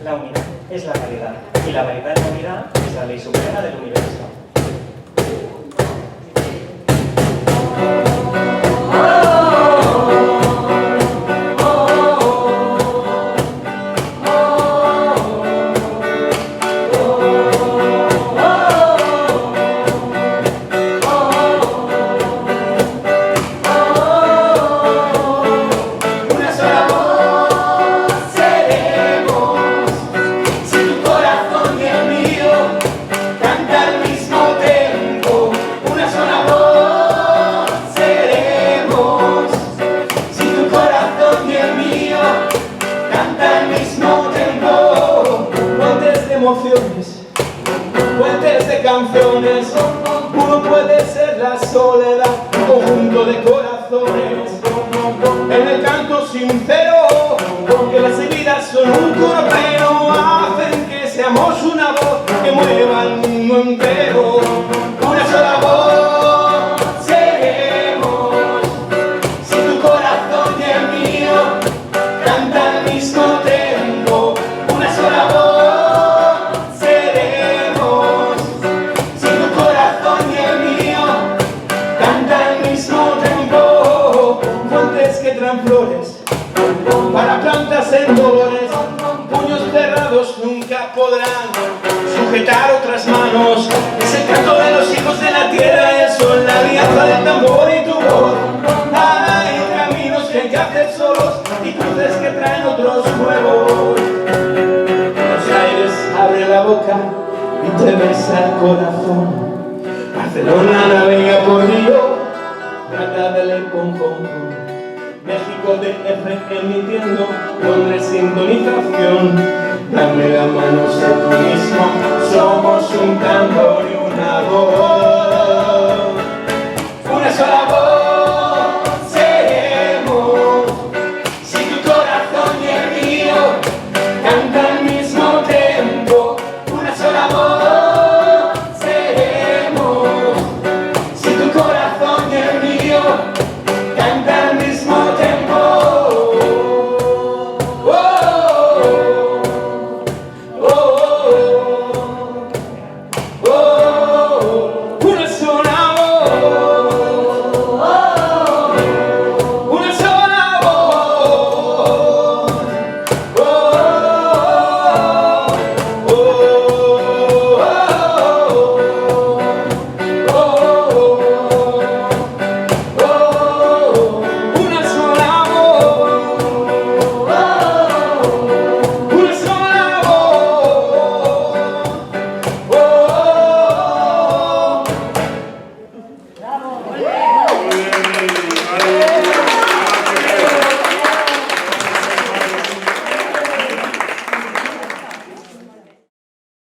La unidad es la variedad, y la variedad en la unidad es la ley suprema del universo. Puentes de canciones, uno puede ser la soledad, un conjunto de corazones, en el canto sincero, porque las heridas son un coro pleno, hacen que seamos una voz que mueva el mundo entero, una sola voz seremos, si tu corazón y el mío cantan al mismo tiempo, una sola voz. Flores para plantas en dolores, puños cerrados nunca podrán sujetar otras manos. Es el canto de los hijos de la tierra, el sol, la alianza del tambor y tu voz. Hay caminos que hay que hacer solos y cruces que traen otros nuevos. Buenos Aires abre la boca y te besa el corazón. Barcelona navega por Río, trata de leer con México DF emitiendo, Londres sintonización. Dame la mano, sé tú mismo, somos un tambor y una voz.